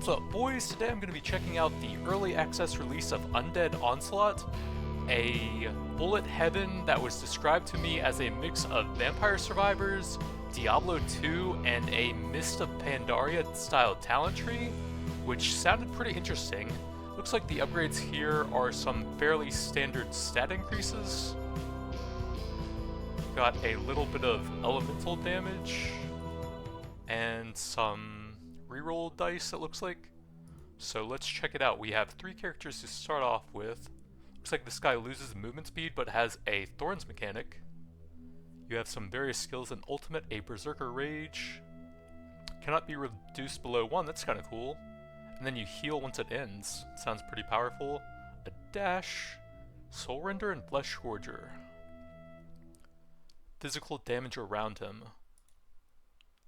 What's up, boys? Today I'm going to be checking out the early access release of Undead Onslaught, a bullet heaven that was described to me as a mix of Vampire Survivors, Diablo 2, and a Mist of Pandaria style talent tree, which sounded pretty interesting. Looks like the upgrades here are some fairly standard stat increases. Got a little bit of elemental damage, and some reroll dice, it looks like. So let's check it out. We have 3 characters to start off with. Looks like this guy loses movement speed but has a Thorns mechanic. You have some various skills: an ultimate, a berserker rage. Cannot be reduced below 1, that's kind of cool. And then you heal once it ends. Sounds pretty powerful. A dash, soul render, and flesh forger. Physical damage around him.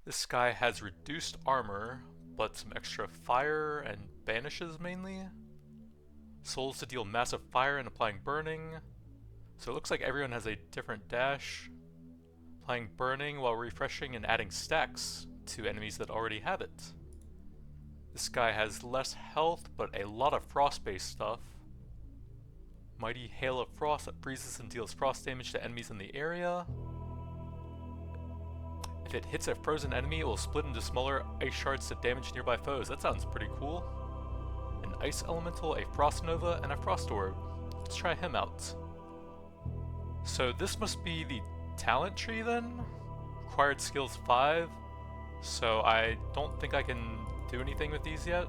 This guy has reduced armor, but some extra fire and banishes mainly. Souls to deal massive fire and applying burning. So it looks like everyone has a different dash. Applying burning while refreshing and adding stacks to enemies that already have it. This guy has less health, but a lot of frost-based stuff. Mighty Hail of Frost that freezes and deals frost damage to enemies in the area. If it hits a frozen enemy, it will split into smaller ice shards to damage nearby foes. That sounds pretty cool. An ice elemental, a frost nova, and a frost orb. Let's try him out. So this must be the talent tree then? Required skills 5. So I don't think I can do anything with these yet.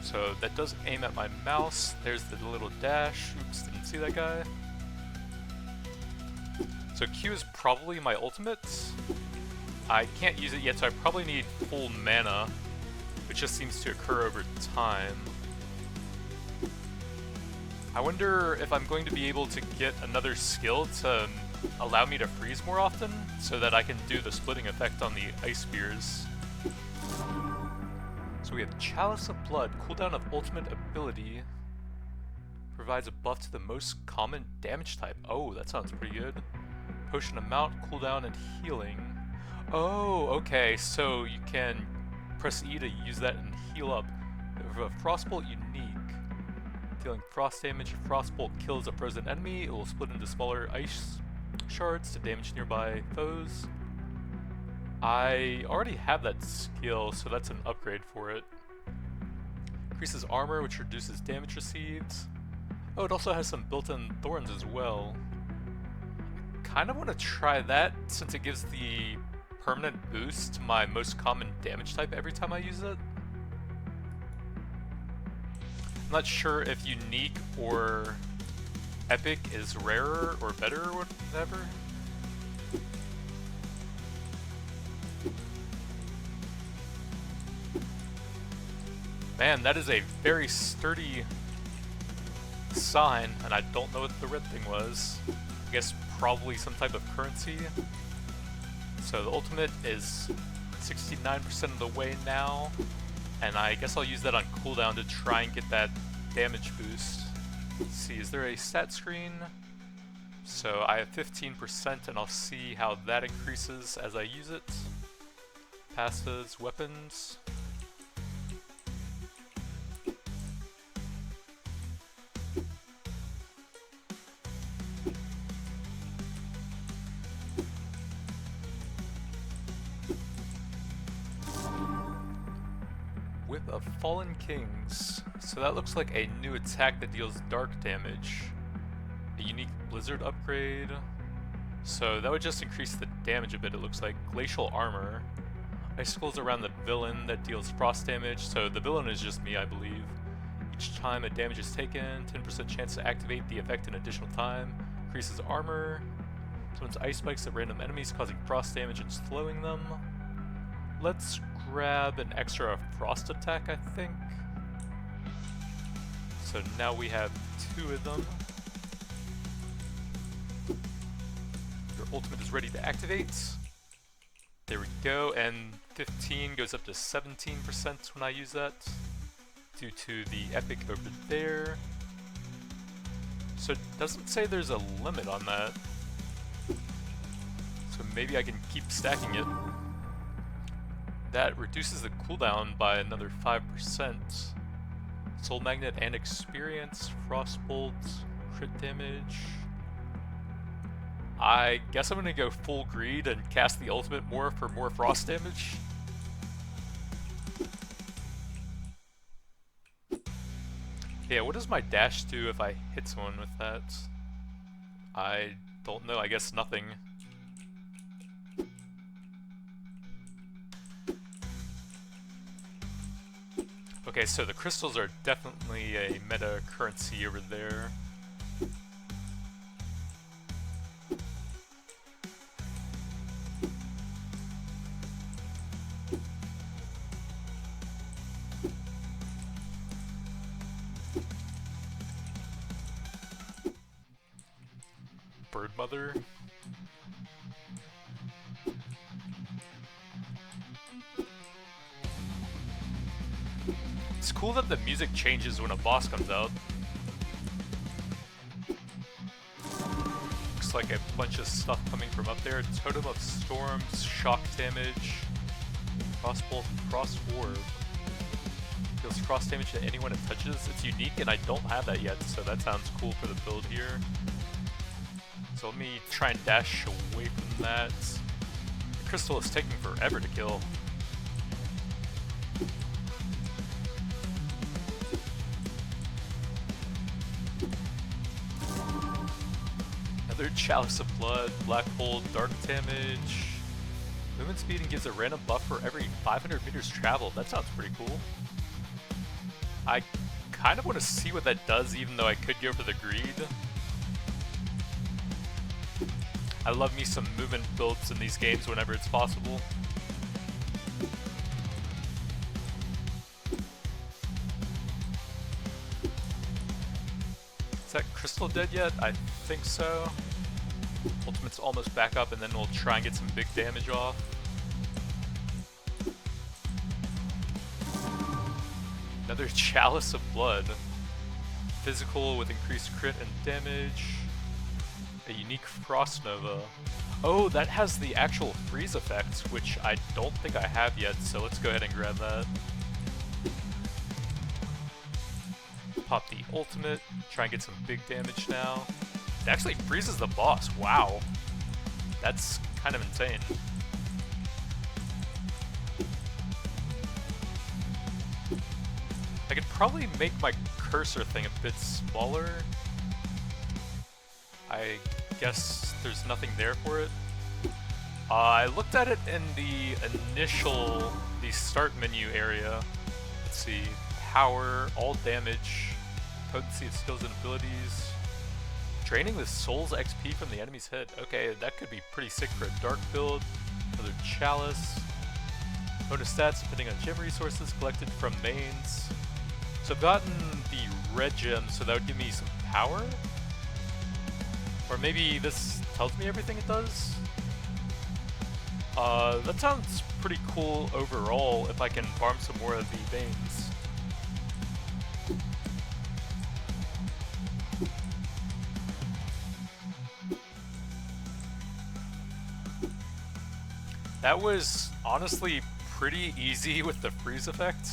So that does aim at my mouse. There's the little dash. Oops, didn't see that guy. So Q is probably my ultimate. I can't use it yet, so I probably need full mana, which just seems to occur over time. I wonder if I'm going to be able to get another skill to allow me to freeze more often, so that I can do the splitting effect on the ice spears. So we have Chalice of Blood, cooldown of ultimate ability, provides a buff to the most common damage type. Oh, that sounds pretty good. Potion of Mount, cooldown, and healing. Oh, okay, so you can press E to use that and heal up. A Frostbolt unique. Dealing frost damage, if Frostbolt kills a frozen enemy, it will split into smaller ice shards to damage nearby foes. I already have that skill, so that's an upgrade for it. Increases armor, which reduces damage received. Oh, it also has some built-in thorns as well. Kind of want to try that, since it gives the permanent boost to my most common damage type every time I use it. I'm not sure if unique or epic is rarer or better or whatever. Man, that is a very sturdy sign, and I don't know what the red thing was. I guess probably some type of currency. So the ultimate is 69% of the way now, and I guess I'll use that on cooldown to try and get that damage boost. Let's see, is there a stat screen? So I have 15%, and I'll see how that increases as I use it. Passives, weapons. Whip of Fallen Kings. So that looks like a new attack that deals dark damage. A unique blizzard upgrade. So that would just increase the damage a bit, it looks like. Glacial armor. Icicles around the villain that deals frost damage. So the villain is just me, I believe. Each time a damage is taken, 10% chance to activate the effect an additional time. Increases armor. Summons ice spikes at random enemies, causing frost damage and slowing them. Let's grab an extra frost attack, I think. So now we have 2 of them. Your ultimate is ready to activate. There we go, and 15 goes up to 17% when I use that, due to the epic over there. So it doesn't say there's a limit on that. maybe I can keep stacking it. That reduces the cooldown by another 5%. Soul Magnet and Experience, Frostbolt, crit damage. I guess I'm gonna go full greed and cast the ultimate more for more frost damage. Yeah, what does my dash do if I hit someone with that? I don't know, I guess nothing. Okay, so the crystals are definitely a meta currency over there. Bird Mother. It's cool that the music changes when a boss comes out. Looks like a bunch of stuff coming from up there. Totem of Storms, shock damage, Frostbolt, Frost Orb. Deals frost damage to anyone it touches. It's unique and I don't have that yet, so that sounds cool for the build here. So let me try and dash away from that. The crystal is taking forever to kill. Another Chalice of Blood, Black Hole, Dark Damage. Movement speed and gives a random buff for every 500 meters traveled. That sounds pretty cool. I kind of want to see what that does, even though I could go for the greed. I love me some movement builds in these games whenever it's possible. Is that crystal dead yet? I think so. Ultimate's almost back up, and then we'll try and get some big damage off. Another Chalice of Blood. Physical with increased crit and damage. A unique Frost Nova. Oh, that has the actual freeze effect, which I don't think I have yet, so let's go ahead and grab that. Pop the ultimate, try and get some big damage now. It actually freezes the boss, wow. That's kind of insane. I could probably make my cursor thing a bit smaller. I guess there's nothing there for it. I looked at it in the start menu area. Let's see, power, all damage, potency of skills and abilities, draining the soul's XP from the enemy's hit. Okay, that could be pretty sick for a dark build. Another Chalice. Bonus stats depending on gem resources collected from mains. So I've gotten the red gem, so that would give me some power? Or maybe this tells me everything it does? That sounds pretty cool overall if I can farm some more of the veins. That was honestly pretty easy with the freeze effect.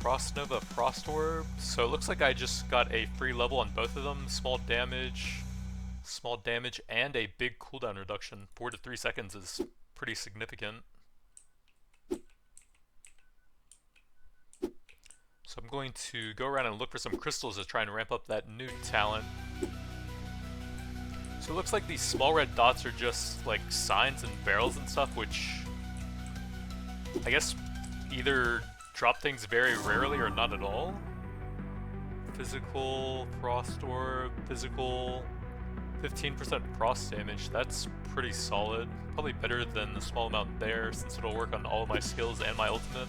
Frost Nova, Frost Orb. So it looks like I just got a free level on both of them. Small damage, and a big cooldown reduction. 4 to 3 seconds is pretty significant. So I'm going to go around and look for some crystals to try and ramp up that new talent. So it looks like these small red dots are just like signs and barrels and stuff, which I guess either drop things very rarely or not at all. Physical, Frost Orb, physical, 15% frost damage. That's pretty solid. Probably better than the small amount there, since it'll work on all of my skills and my ultimate.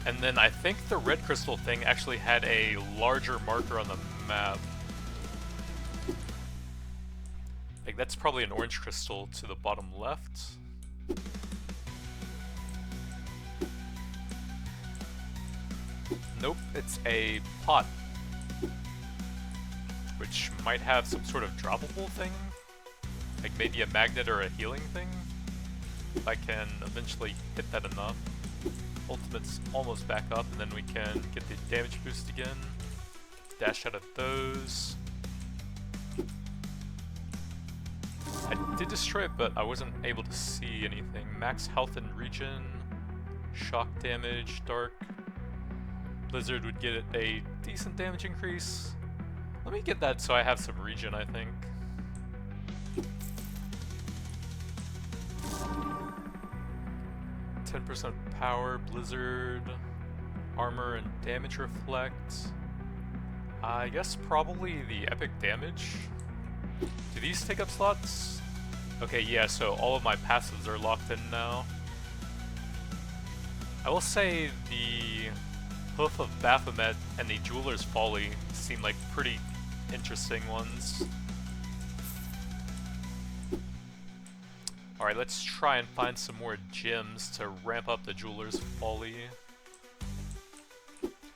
And then I think the red crystal thing actually had a larger marker on the map. Like that's probably an orange crystal to the bottom left. Nope, it's a pot. which might have some sort of droppable thing, like maybe a magnet or a healing thing. If I can eventually hit that enough. Ultimate's almost back up, and then we can get the damage boost again. Dash out of those. I did destroy it, but I wasn't able to see anything. Max health and regen. Shock damage, dark. Blizzard would get a decent damage increase. Let me get that so I have some regen, I think. 10% power, blizzard, armor, and damage reflect. I guess probably the epic damage. Do these take up slots? Okay, yeah, so all of my passives are locked in now. I will say the Hoof of Baphomet and the Jeweler's Folly seem like pretty interesting ones. Alright, let's try and find some more gems to ramp up the Jeweler's Folly.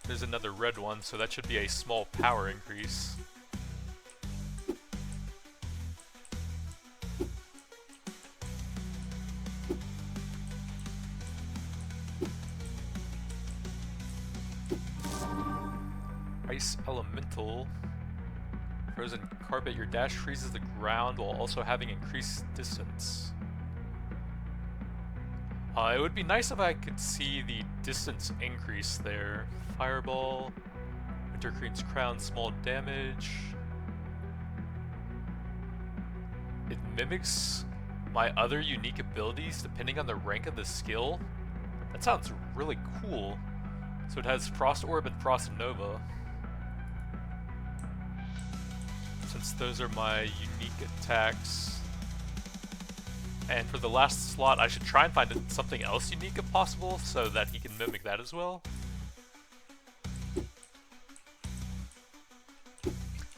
There's another red one, so that should be a small power increase. Ice Elemental. Frozen Carpet, your dash freezes the ground while also having increased distance. It would be nice if I could see the distance increase there. Fireball, Wintercrean's Crown, small damage. It mimics my other unique abilities depending on the rank of the skill. That sounds really cool. So it has Frost Orb and Frost Nova. Since those are my unique attacks. And for the last slot, I should try and find something else unique if possible, so that he can mimic that as well.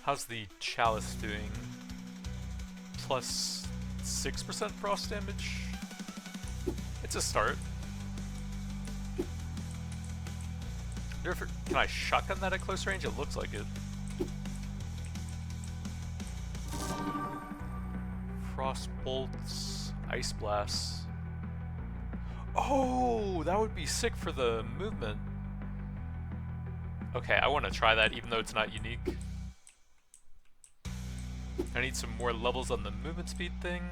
How's the Chalice doing? Plus 6% frost damage? It's a start. Can I shotgun that at close range? It looks like it. Frost bolts. Ice Blast. Oh, that would be sick for the movement. Okay, I want to try that even though it's not unique. I need some more levels on the movement speed thing.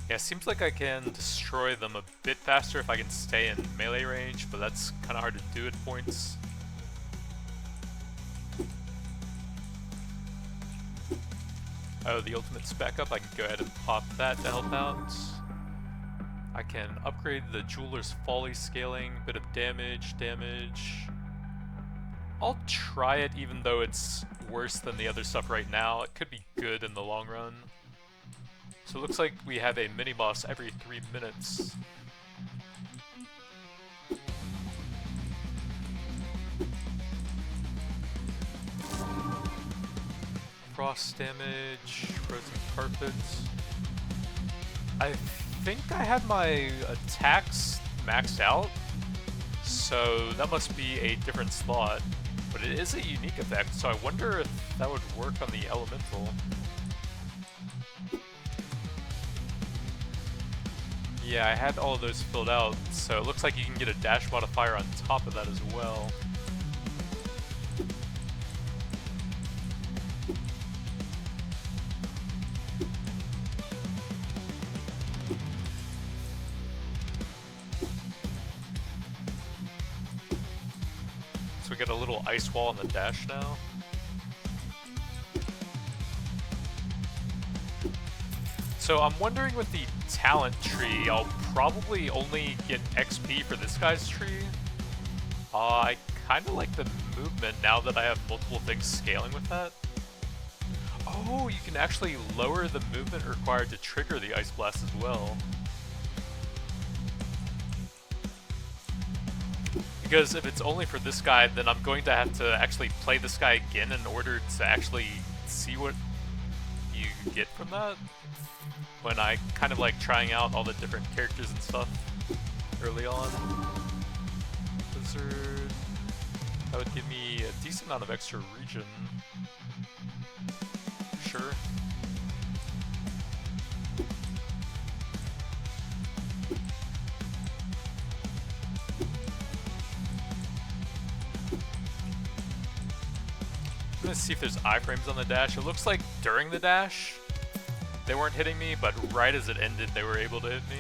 Yeah, seems like I can destroy them a bit faster if I can stay in melee range, but that's kind of hard to do at points. Oh, the ultimate's back up. I can go ahead and pop that to help out. I can upgrade the Jeweler's Folly scaling, bit of damage. I'll try it even though it's worse than the other stuff right now. It could be good in the long run. So it looks like we have a mini-boss every 3 minutes. Frost damage, frozen carpets. I think I had my attacks maxed out, so that must be a different slot. But it is a unique effect, so I wonder if that would work on the elemental. Yeah, I had all of those filled out, so it looks like you can get a dash modifier on top of that as well. So we get a little ice wall on the dash now. So I'm wondering with the talent tree, I'll probably only get XP for this guy's tree. I kind of like the movement now that I have multiple things scaling with that. Oh, you can actually lower the movement required to trigger the Ice Blast as well. Because if it's only for this guy, then I'm going to have to actually play this guy again in order to actually see what you get from that. When I kind of like trying out all the different characters and stuff early on. Blizzard. That would give me a decent amount of extra region. Sure. I'm gonna see if there's iframes on the dash. It looks like during the dash they weren't hitting me, but right as it ended they were able to hit me.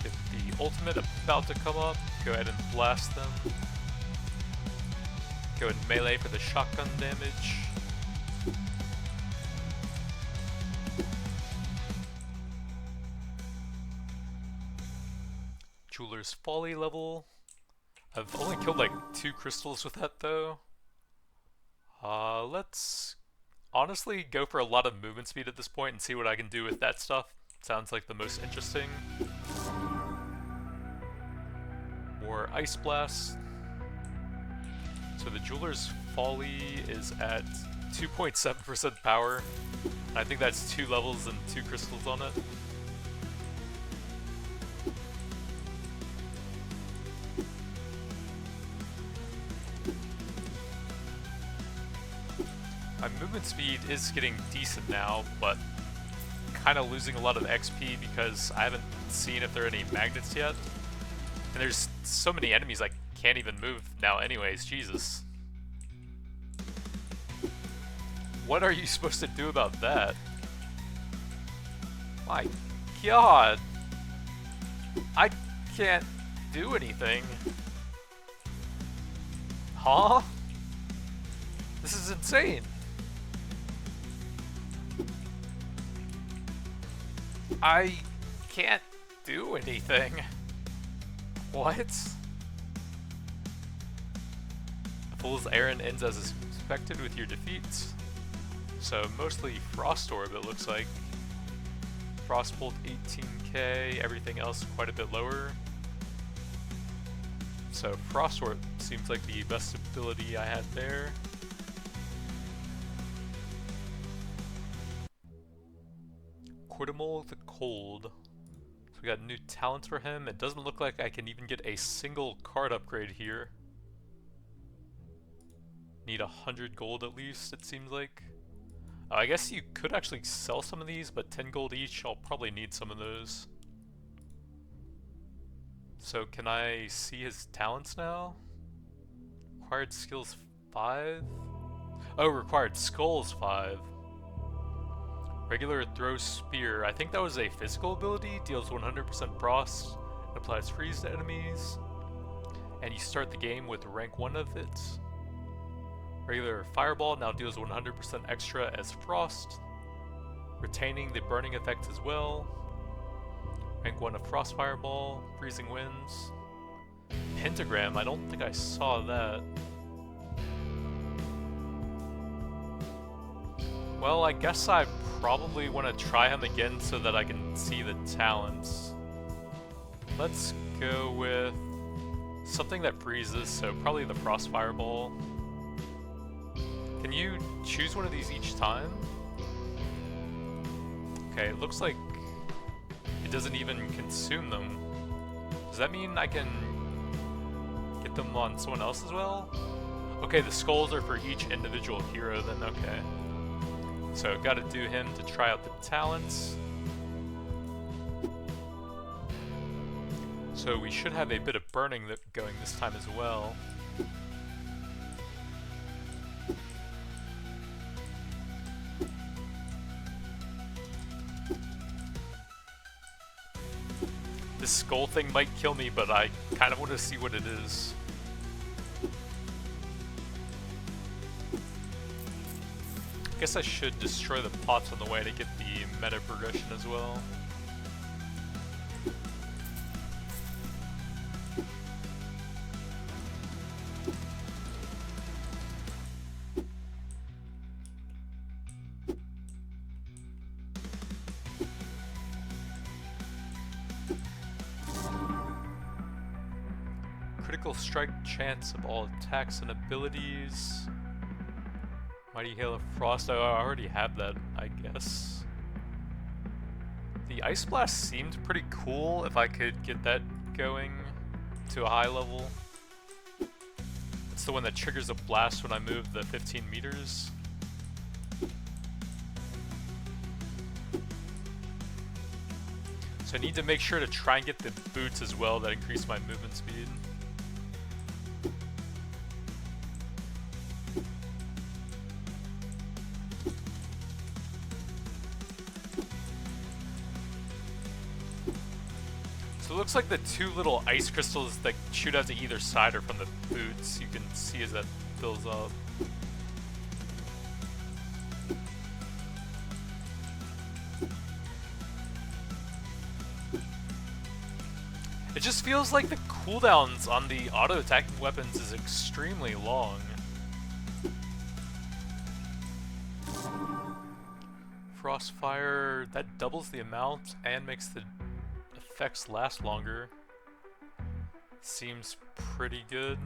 Get the ultimate about to come up. Go ahead and blast them. Go and melee for the shotgun damage. Jeweler's Folly level. I've only killed like 2 crystals with that though. Let's honestly go for a lot of movement speed at this point and see what I can do with that stuff. Sounds like the most interesting. More Ice Blast. So the Jeweler's Folly is at 2.7% power. I think that's 2 levels and 2 crystals on it. My movement speed is getting decent now, but kind of losing a lot of XP because I haven't seen if there are any magnets yet. And there's so many enemies I can't even move now anyways, Jesus. What are you supposed to do about that? My God. I can't do anything. Huh? This is insane. I can't do anything. What? A fool's errand ends as expected with your defeats. So mostly Frost Orb it looks like. Frostbolt 18k, everything else quite a bit lower. So Frost Orb seems like the best ability I had there. Cordimal the Cold. So we got new talents for him. It doesn't look like I can even get a single card upgrade here. Need 100 gold at least, it seems like. I guess you could actually sell some of these, but 10 gold each, I'll probably need some of those. So can I see his talents now? Required skills 5? Oh, required skulls 5. Regular throw spear. I think that was a physical ability. Deals 100% frost. And applies freeze to enemies. And you start the game with rank 1 of it. Regular fireball now deals 100% extra as frost. Retaining the burning effect as well. Rank 1 of frost fireball. Freezing winds. Pentagram. I don't think I saw that. Well, I guess I probably want to try him again so that I can see the talents. Let's go with something that freezes, so probably the Frost Fireball. Can you choose one of these each time? Okay, it looks like it doesn't even consume them. Does that mean I can get them on someone else as well? Okay, the skulls are for each individual hero then, okay. So gotta do him to try out the talents. So we should have a bit of burning going this time as well. This skull thing might kill me, but I kind of want to see what it is. I guess I should destroy the pots on the way to get the meta progression as well. critical strike chance of all attacks and abilities. Mighty Hail of Frost, oh, I already have that, I guess. The Ice Blast seemed pretty cool if I could get that going to a high level. It's the one that triggers a blast when I move the 15 meters. So I need to make sure to try and get the boots as well that increase my movement speed. So it looks like the two little ice crystals that shoot out to either side are from the boots. You can see as that fills up. It just feels like the cooldowns on the auto-attacking weapons is extremely long. Frostfire, that doubles the amount and makes the effects last longer. Seems pretty good.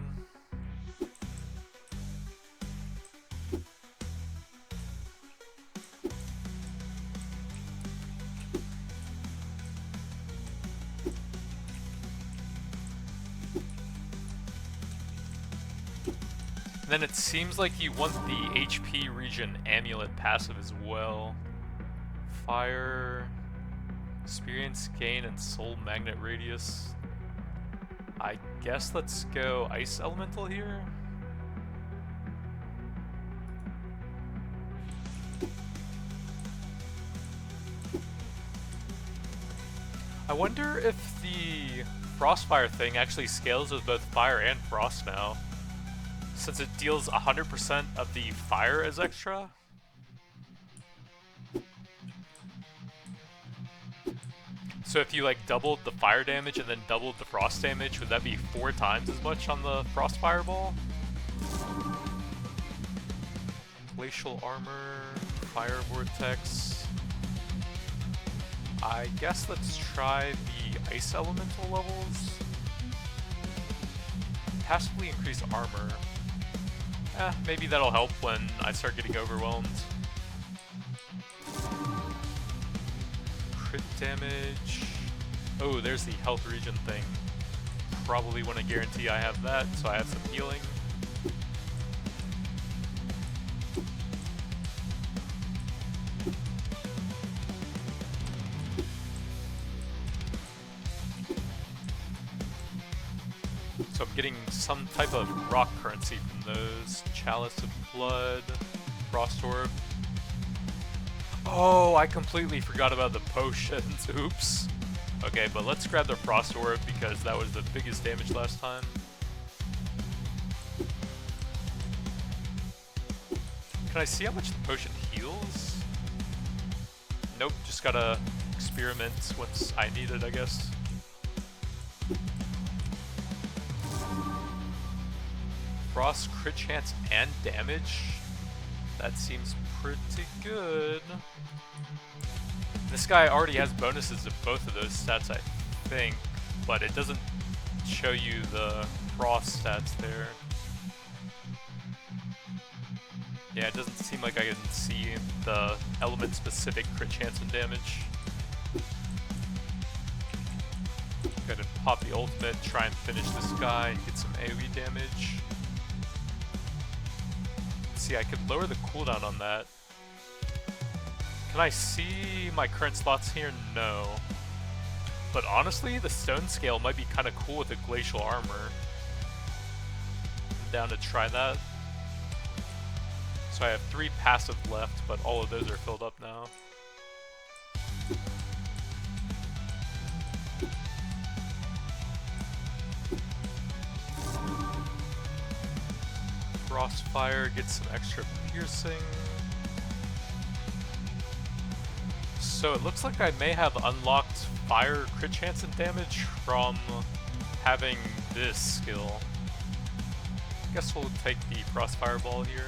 Then it seems like you want the HP regen amulet passive as well. Fire, experience gain, and soul magnet radius. I guess let's go ice elemental here. I wonder if the Frostfire thing actually scales with both fire and frost now, since it deals 100% of the fire as extra. So if you like doubled the fire damage and then doubled the frost damage, would that be 4 times as much on the frost fireball? Glacial armor, fire vortex. I guess let's try the ice elemental levels. Passively increase armor. Maybe that'll help when I start getting overwhelmed. Crit damage. Oh, there's the health regen thing. Probably want to guarantee I have that, so I have some healing. So I'm getting some type of rock currency from those. Chalice of Blood, Frost Orb. Oh, I completely forgot about the potions. Oops. Okay, but let's grab the Frost Orb because that was the biggest damage last time. Can I see how much the potion heals? Nope, just gotta experiment once I need it, I guess. Frost crit chance and damage. That seems pretty good. This guy already has bonuses to both of those stats, I think, but it doesn't show you the frost stats there. Yeah, it doesn't seem like I can see the element-specific crit chance and damage. Gotta pop the ultimate, try and finish this guy, and get some AoE damage. See, I could lower the cooldown on that. Can I see my current slots here? No. But honestly, the stone scale might be kind of cool with the glacial armor. I'm down to try that. So I have 3 passive left, but all of those are filled up now. Frostfire gets some extra piercing. So it looks like I may have unlocked fire crit chance and damage from having this skill. I guess we'll take the Frostfire Ball here.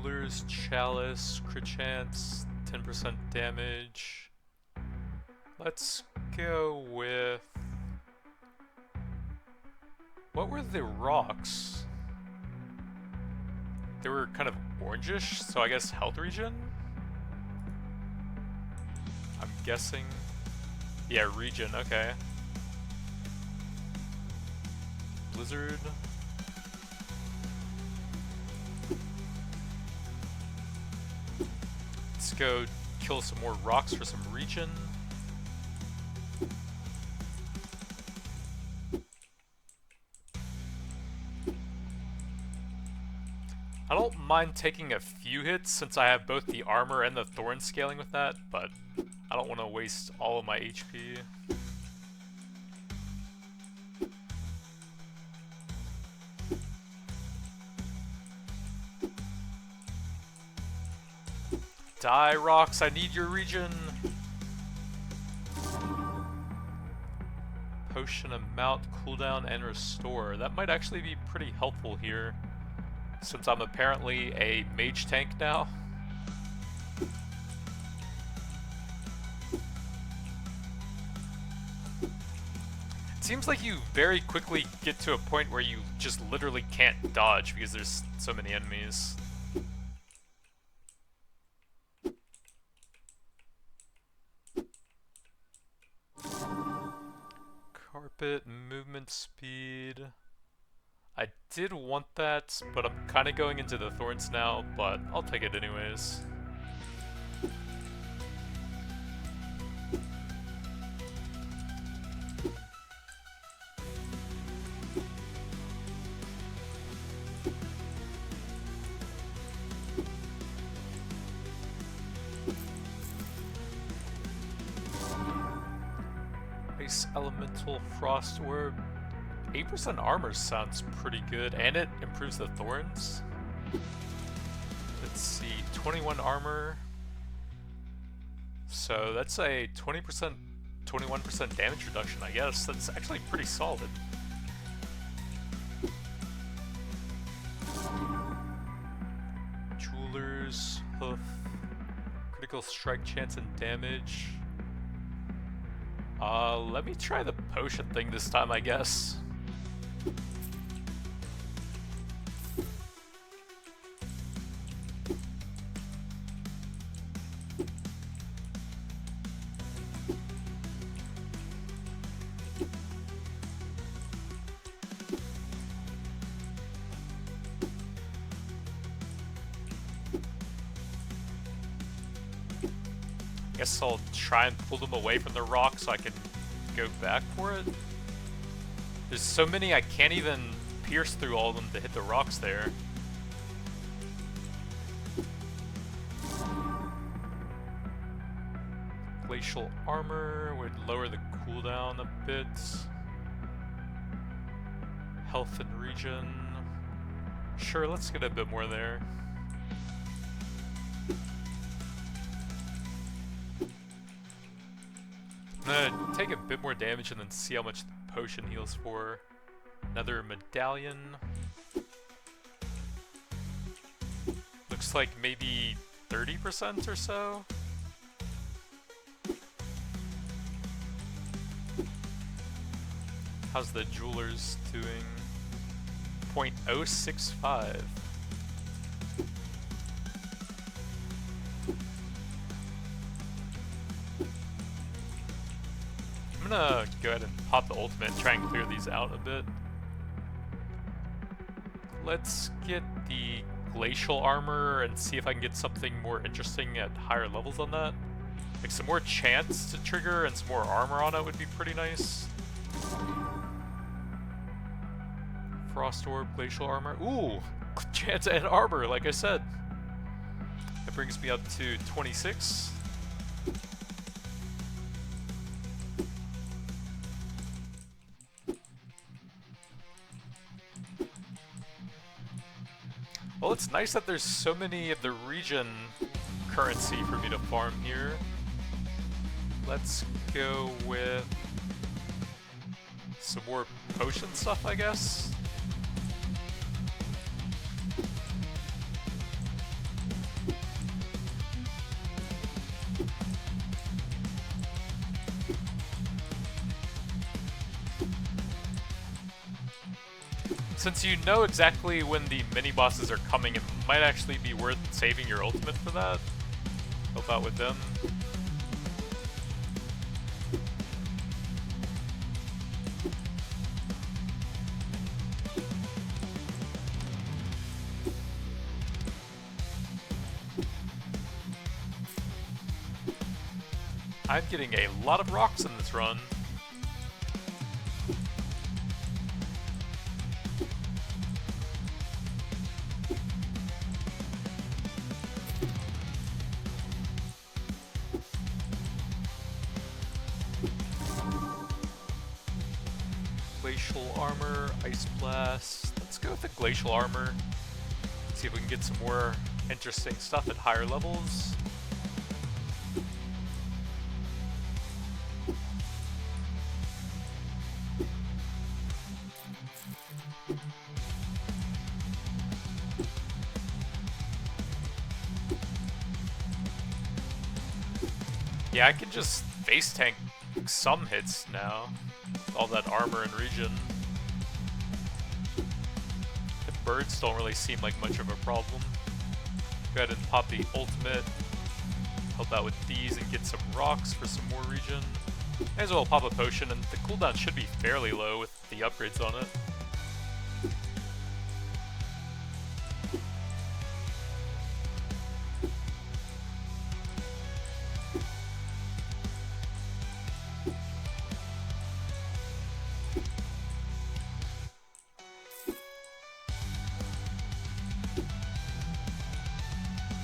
Jeweler's Chalice, crit chance, 10% damage. Let's go with... What were the rocks? They were kind of orangish, so I guess health regen? I'm guessing. Yeah, regen, okay. Blizzard. Let's go kill some more rocks for some regen. I don't mind taking a few hits since I have both the armor and the thorn scaling with that, but I don't want to waste all of my HP. Die, rocks, I need your regen! Potion amount, cooldown, and restore. That might actually be pretty helpful here, since I'm apparently a mage tank now. It seems like you very quickly get to a point where you just literally can't dodge because there's so many enemies. Carpet, movement speed. I did want that, but I'm kind of going into the thorns now, but I'll take it anyways. Ice Elemental, Frost Orb. 8% armor sounds pretty good, and it improves the thorns. Let's see, 21 armor. So that's a 20%, 21% damage reduction, I guess. That's actually pretty solid. Jeweler's Hoof. Critical strike chance and damage. Let me try the potion thing this time, I guess. Guess I'll try and pull them away from the rock so I can go back for it. There's so many I can't even pierce through all of them to hit the rocks there. Glacial armor would lower the cooldown a bit. Health and regen. Sure, let's get a bit more there. I'm gonna take a bit more damage and then see how much the potion heals for. Another medallion. Looks like maybe 30% or so. How's the Jeweler's doing? 0.065. I'm gonna go ahead and pop the ultimate and try and clear these out a bit. Let's get the glacial armor and see if I can get something more interesting at higher levels on that. Like some more chance to trigger and some more armor on it would be pretty nice. Frost Orb, glacial armor. Ooh! Chance and armor, like I said. That brings me up to 26. Well, it's nice that there's so many of the regen currency for me to farm here. Let's go with some more potion stuff, I guess. Since you know exactly when the mini-bosses are coming, it might actually be worth saving your ultimate for that. Help out with them. I'm getting a lot of rocks in this run. Glacial armor, ice blast. Let's go with the glacial armor. See if we can get some more interesting stuff at higher levels. Yeah, I can just face tank some hits now. All that armor and regen. The birds don't really seem like much of a problem. Go ahead and pop the ultimate. Help out with these and get some rocks for some more regen. May as well pop a potion, and the cooldown should be fairly low with the upgrades on it.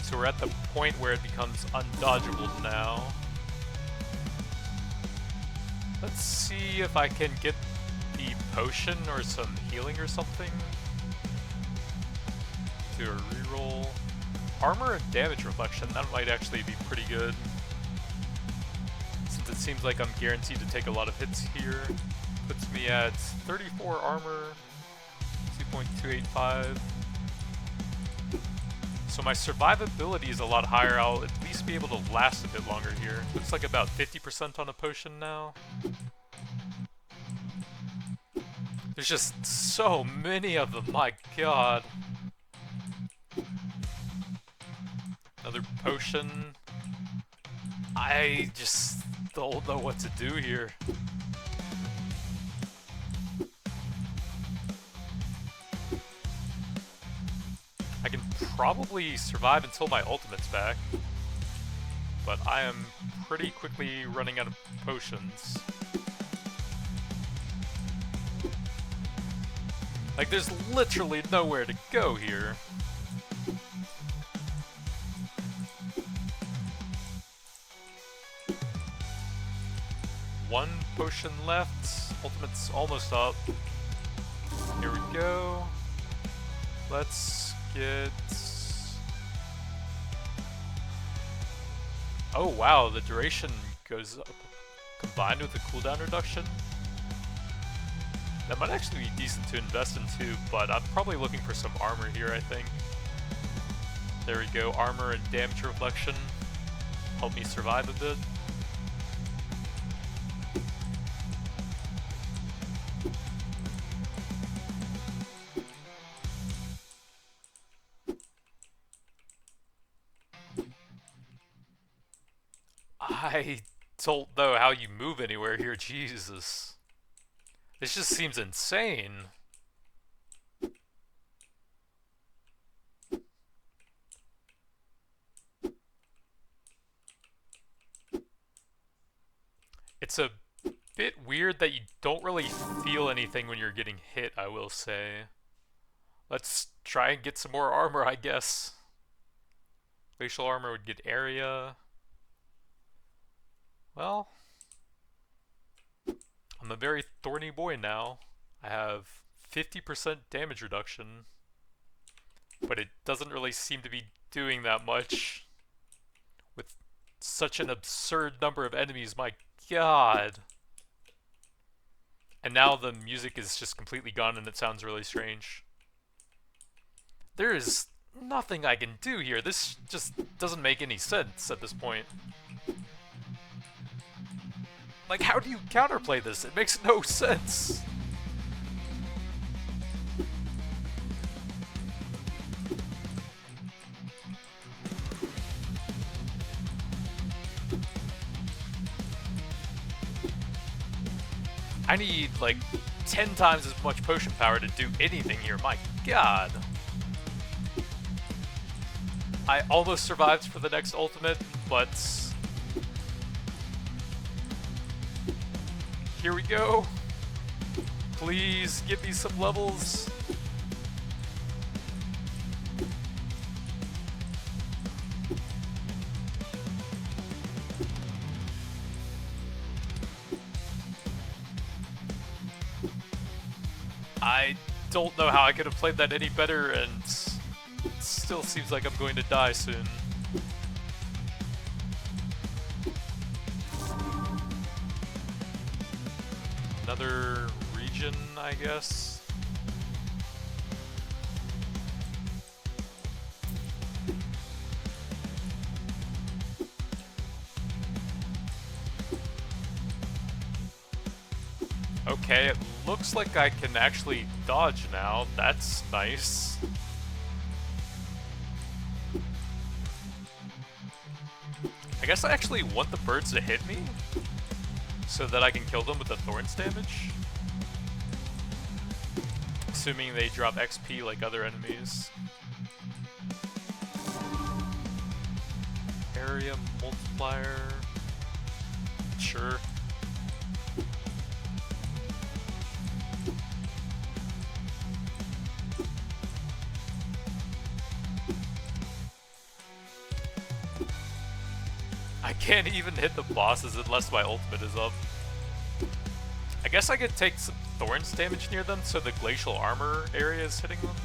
So we're at the point where it becomes undodgeable now. Let's see if I can get the potion or some healing or something. Do a reroll. Armor and damage reflection, that might actually be pretty good. Since it seems like I'm guaranteed to take a lot of hits here. Puts me at 34 armor, 2.285. So my survivability is a lot higher. I'll at least be able to last a bit longer here. Looks like about 50% on a potion now. There's just so many of them, my god. Another potion. I just don't know what to do here. I can probably survive until my ultimate's back, but I am pretty quickly running out of potions. Like, there's literally nowhere to go here. One potion left. Ultimate's almost up. Here we go. Let's get... Oh wow, the duration goes up combined with the cooldown reduction. That might actually be decent to invest into, but I'm probably looking for some armor here, I think. There we go, armor and damage reflection. Help me survive a bit. I don't know how you move anywhere here, Jesus. This just seems insane. It's a bit weird that you don't really feel anything when you're getting hit, I will say. Let's try and get some more armor, I guess. Facial armor would get area. Well, I'm a very thorny boy now. I have 50% damage reduction, but it doesn't really seem to be doing that much with such an absurd number of enemies, my god. And now the music is just completely gone and it sounds really strange. There is nothing I can do here. This just doesn't make any sense at this point. Like, how do you counterplay this? It makes no sense. I need like 10 times as much potion power to do anything here. My god. I almost survived for the next ultimate, but here we go. Please give me some levels. I don't know how I could have played that any better, and it still seems like I'm going to die soon. Another region, I guess. Okay, it looks like I can actually dodge now. That's nice. I guess I actually want the birds to hit me so that I can kill them with the thorns damage. Assuming they drop XP like other enemies. Area multiplier. Sure. I can't even hit the bosses unless my ultimate is up. I guess I could take some thorns damage near them so the glacial armor area is hitting them.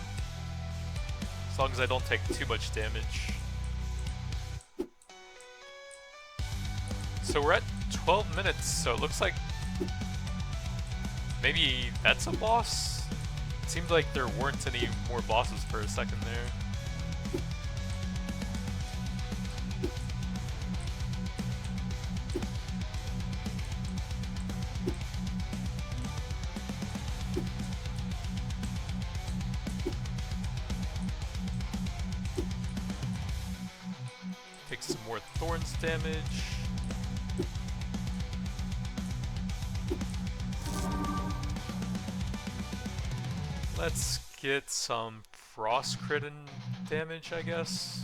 As long as I don't take too much damage. So we're at 12 minutes, so it looks like maybe that's a boss? It seemed like there weren't any more bosses for a second there. Take some more thorns damage. Let's get some frost crit damage, I guess.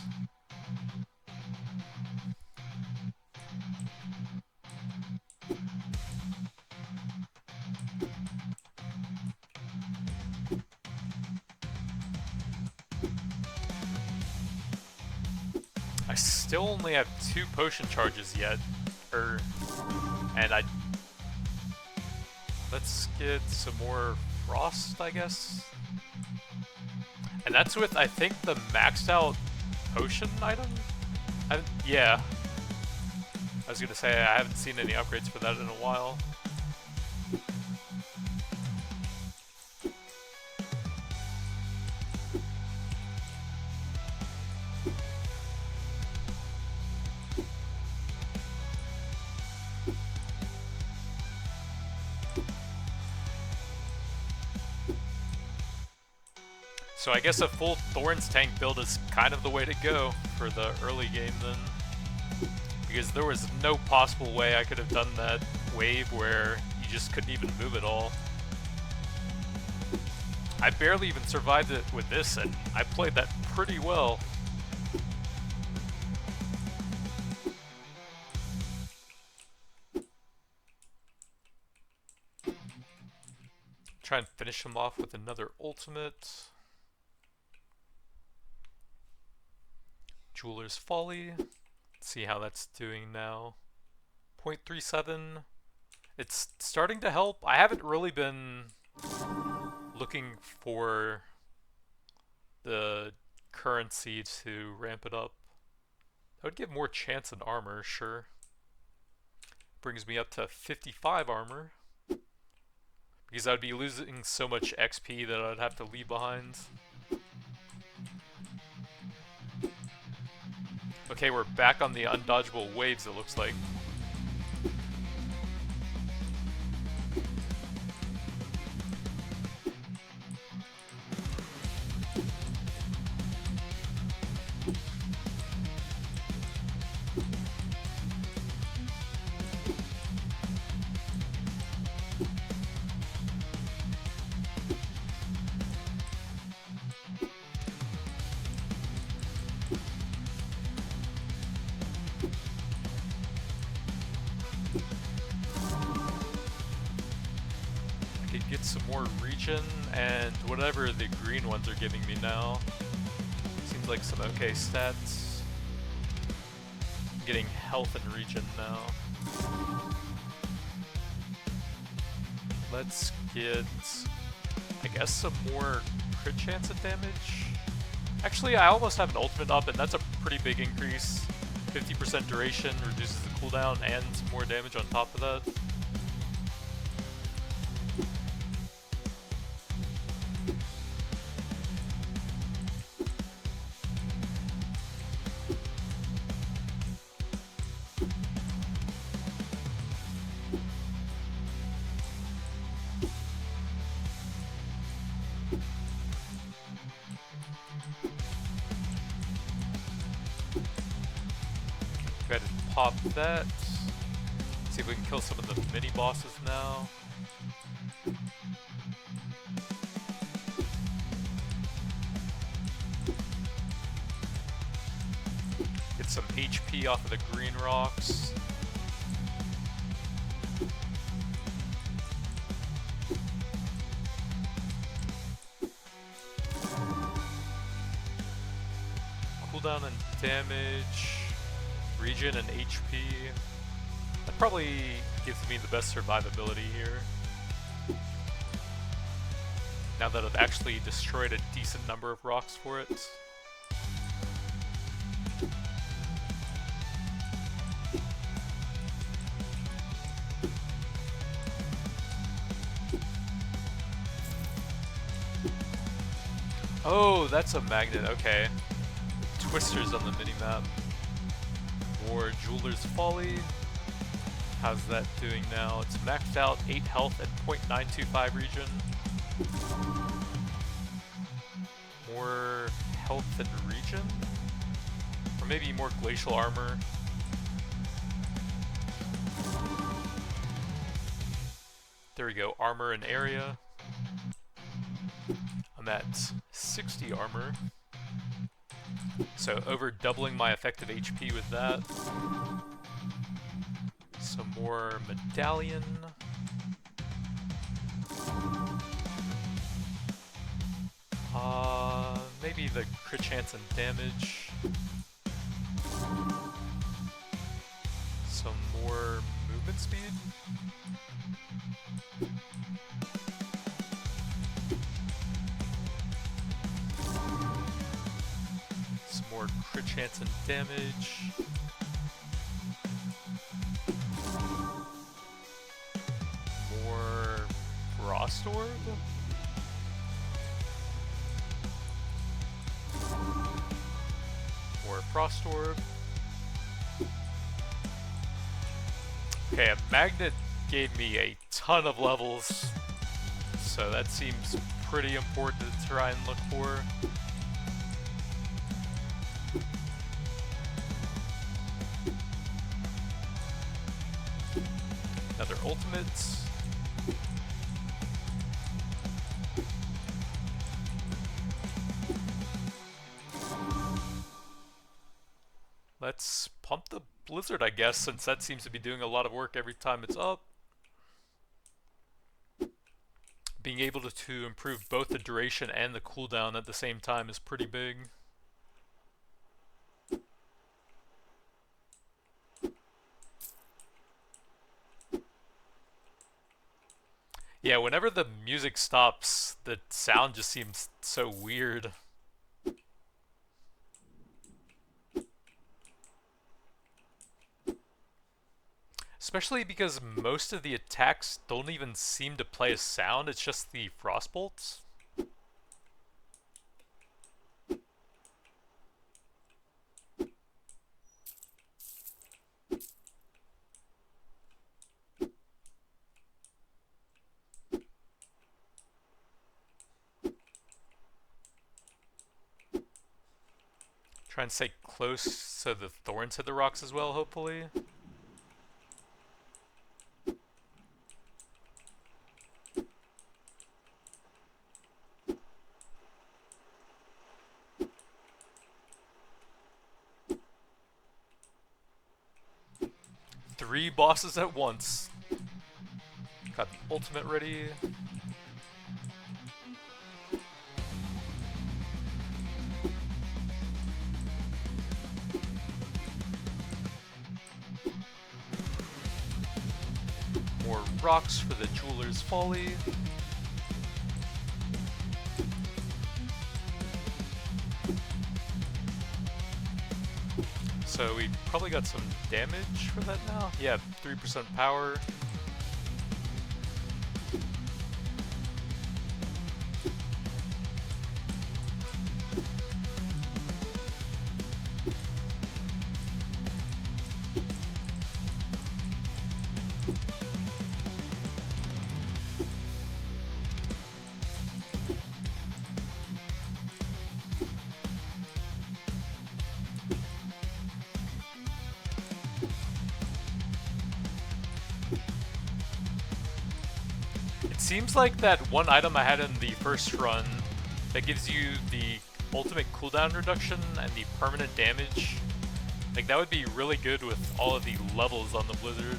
I still only have 2 potion charges yet, and let's get some more frost, I guess. And that's with, I think, the maxed out potion item? Yeah. I was gonna say, I haven't seen any upgrades for that in a while. So I guess a full Thorns tank build is kind of the way to go for the early game then. Because there was no possible way I could have done that wave where you just couldn't even move at all. I barely even survived it with this, and I played that pretty well. Try and finish him off with another ultimate. Jeweler's Folly. Let's see how that's doing now. 0.37. It's starting to help. I haven't really been looking for the currency to ramp it up. That would give more chance in armor, sure. Brings me up to 55 armor. Because I'd be losing so much XP that I'd have to leave behind. Okay, we're back on the undodgeable waves, it looks like. get some more regen and whatever the green ones are giving me now. Seems like some okay stats. I'm getting health and regen now. Let's get, I guess, some more crit chance of damage. Actually, I almost have an ultimate up, and that's a pretty big increase. 50% duration, reduces the cooldown, and some more damage on top of that. Go ahead and pop that. See if we can kill some of the mini bosses now. Get some HP off of the green rocks. Cooldown and damage. Regen and HP. That probably gives me the best survivability here. Now that I've actually destroyed a decent number of rocks for it. Oh, that's a magnet, okay. Twisters on the minimap. Or Jeweler's Folly. How's that doing now? It's maxed out 8 health and 0.925 regen. More health and regen? Or maybe more glacial armor. There we go, armor and area. I'm at 60 armor. So over doubling my effective HP with that. Some more medallion. Maybe the crit chance and damage. Some more movement speed. More crit chance and damage. More frost orb. More frost orb. Okay, a magnet gave me a ton of levels, so that seems pretty important to try and look for. Another ultimate. Let's pump the blizzard, I guess, since that seems to be doing a lot of work every time it's up. Being able to improve both the duration and the cooldown at the same time is pretty big. Yeah, whenever the music stops, the sound just seems so weird. Especially because most of the attacks don't even seem to play a sound, it's just the frost bolts. Try and stay close so the thorns hit the rocks as well, hopefully. Three bosses at once. Got ultimate ready. rocks for the Jeweler's Folly. So we probably got some damage for that now. Yeah, 3% power. Seems like that one item I had in the first run that gives you the ultimate cooldown reduction and the permanent damage, like that would be really good with all of the levels on the Blizzard.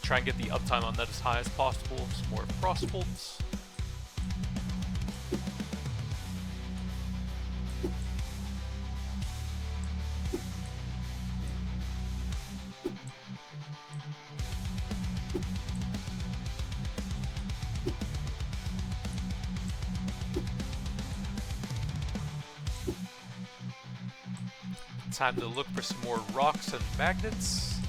Try and get the uptime on that as high as possible. Some more frost bolts. Time to look for some more rocks and magnets.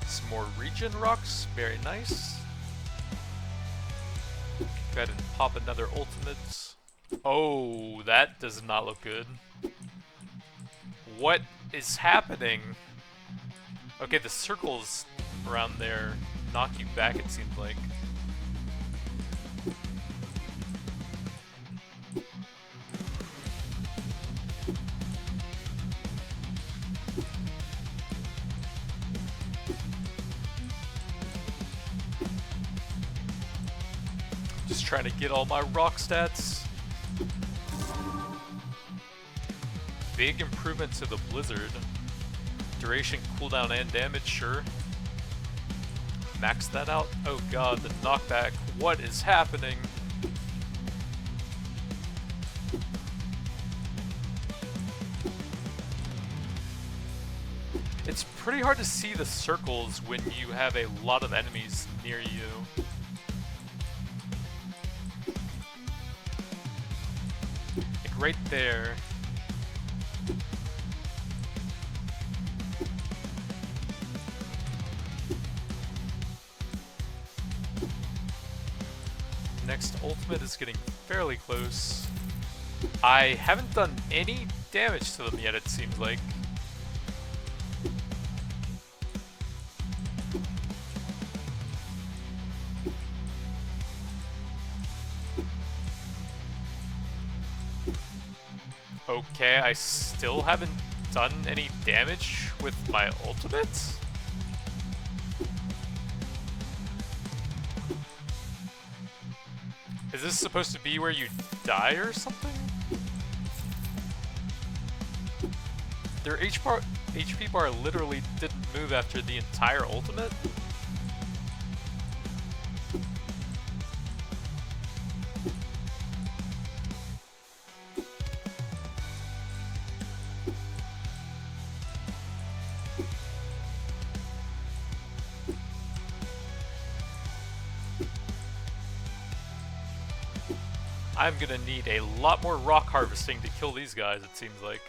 Some more regen rocks, very nice. Go ahead and pop another ultimate. Oh, that does not look good. What is happening? Okay, the circles around there knock you back, it seems like. Just trying to get all my rock stats. Big improvement to the Blizzard. Duration, cooldown, and damage, sure. Max that out. Oh god, the knockback. What is happening? It's pretty hard to see the circles when you have a lot of enemies near you. Like right there. Next ultimate is getting fairly close. I haven't done any damage to them yet, it seems like. Okay, I still haven't done any damage with my ultimate? Is this supposed to be where you die or something? Their HP bar literally didn't move after the entire ultimate? I'm gonna need a lot more rock harvesting to kill these guys, it seems like.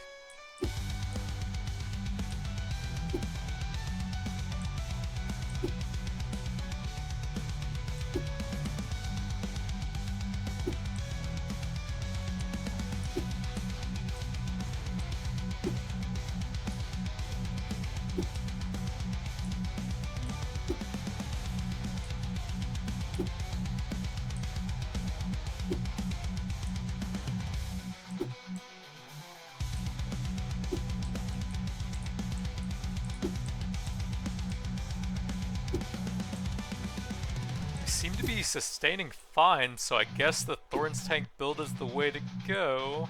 Seem to be sustaining fine, so I guess the Thorns tank build is the way to go.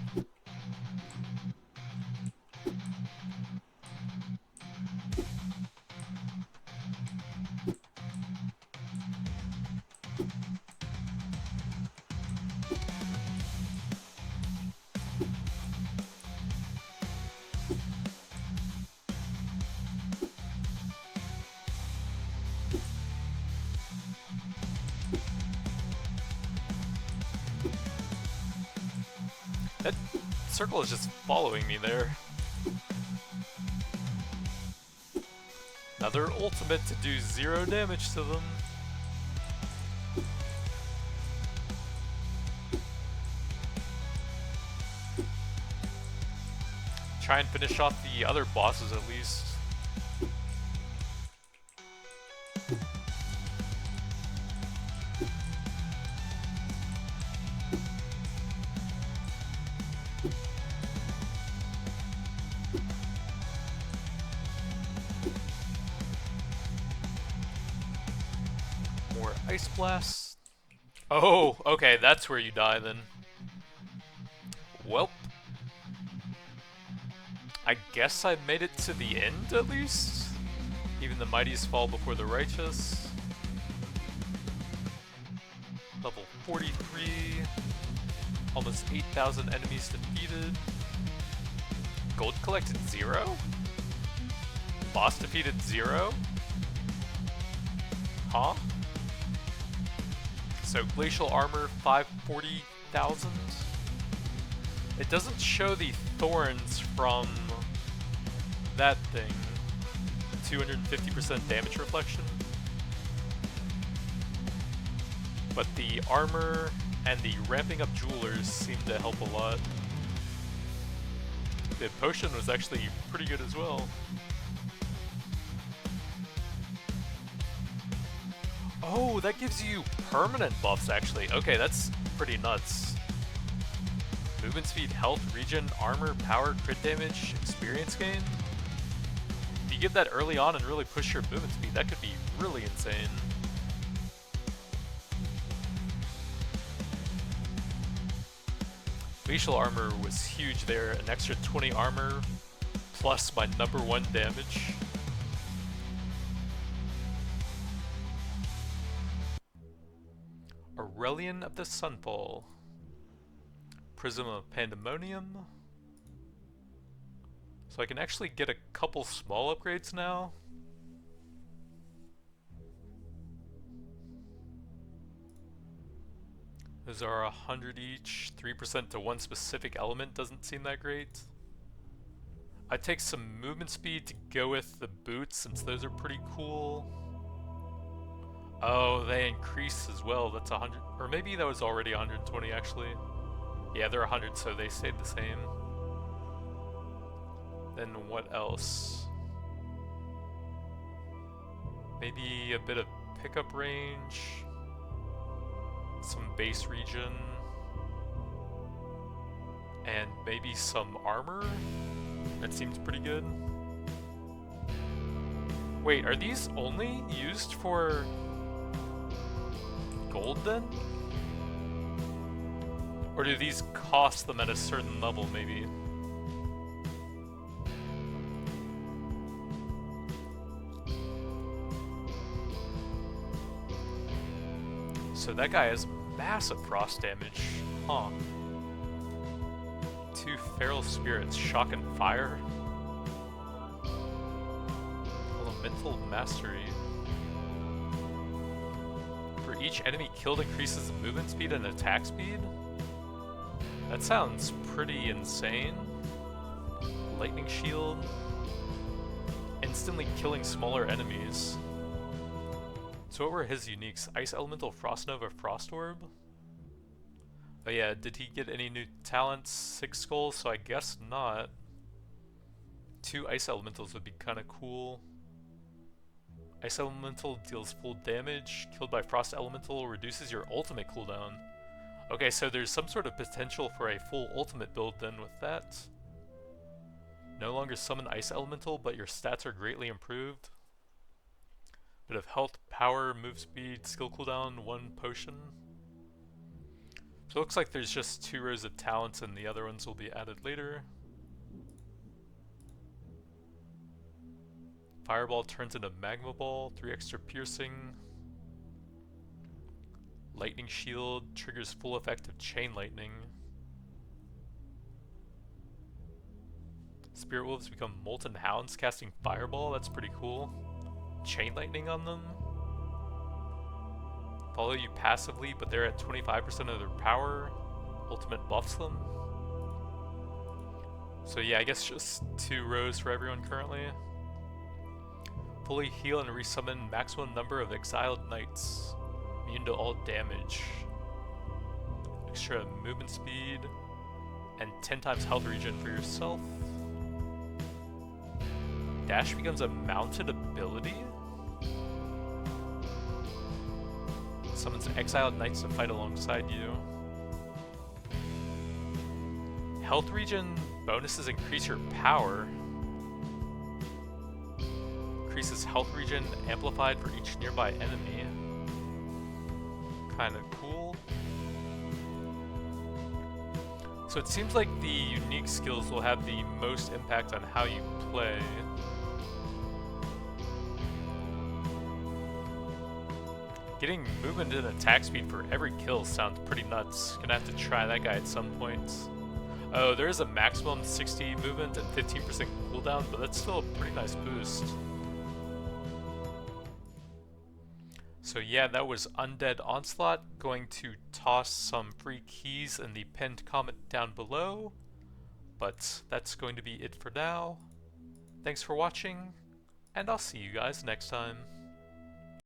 circle is just following me there. Another ultimate to do 0 damage to them. Try and finish off the other bosses at least. More ice blasts. Oh, okay, that's where you die then. Welp. I guess I made it to the end at least. Even the mighties fall before the righteous. Level 43. Almost 8,000 enemies defeated. Gold collected 0? Boss defeated 0? Huh? So glacial armor 540,000. It doesn't show the thorns from that thing. 250% damage reflection. But the armor and the ramping up jewelers seem to help a lot. The potion was actually pretty good as well. Oh, that gives you permanent buffs actually. Okay, that's pretty nuts. Movement speed, health, regen, armor, power, crit damage, experience gain. If you get that early on and really push your movement speed, that could be really insane. Facial armor was huge there, an extra 20 armor plus my #1 damage. Aurelian of the Sunfall. Prism of Pandemonium. So I can actually get a couple small upgrades now. Those are 100 each, 3% to one specific element doesn't seem that great. I'd take some movement speed to go with the boots since those are pretty cool. Oh, they increase as well, that's 100, or maybe that was already 120 actually. Yeah, they're 100, so they stayed the same. Then what else? Maybe a bit of pickup range. Some base regen. And maybe some armor? That seems pretty good. Wait, are these only used for gold then? Or do these cost them at a certain level, maybe? So that guy has massive frost damage, huh? 2 feral spirits, shock and fire. Elemental mastery. For each enemy killed increases movement speed and attack speed? That sounds pretty insane. Lightning shield. Instantly killing smaller enemies. So what were his uniques? Ice Elemental, Frost Nova, Frost Orb? Oh yeah, did he get any new talents? 6 skulls, so I guess not. 2 Ice Elementals would be kinda cool. Ice Elemental deals full damage. Killed by Frost Elemental reduces your ultimate cooldown. Okay, so there's some sort of potential for a full ultimate build then with that. No longer summon Ice Elemental, but your stats are greatly improved. Bit of health, power, move speed, skill cooldown, 1 potion. So it looks like there's just 2 rows of talents and the other ones will be added later. Fireball turns into Magma Ball, 3 extra piercing. Lightning Shield triggers full effect of Chain Lightning. Spirit Wolves become Molten Hounds casting Fireball, that's pretty cool. Chain Lightning on them. Follow you passively, but they're at 25% of their power. Ultimate buffs them. So yeah, I guess just 2 rows for everyone currently. Fully heal and resummon maximum number of exiled knights. Immune to all damage. Extra movement speed. And 10 times health regen for yourself. Dash becomes a mounted ability? Summons exiled knights to fight alongside you. Health regen bonuses increase your power. Increases health regen amplified for each nearby enemy. Kinda cool. So it seems like the unique skills will have the most impact on how you play. Getting movement and attack speed for every kill sounds pretty nuts. Gonna have to try that guy at some point. Oh, there is a maximum 60 movement and 15% cooldown, but that's still a pretty nice boost. So yeah, that was Undead Onslaught. Going to toss some free keys in the pinned comment down below. But that's going to be it for now. Thanks for watching, and I'll see you guys next time.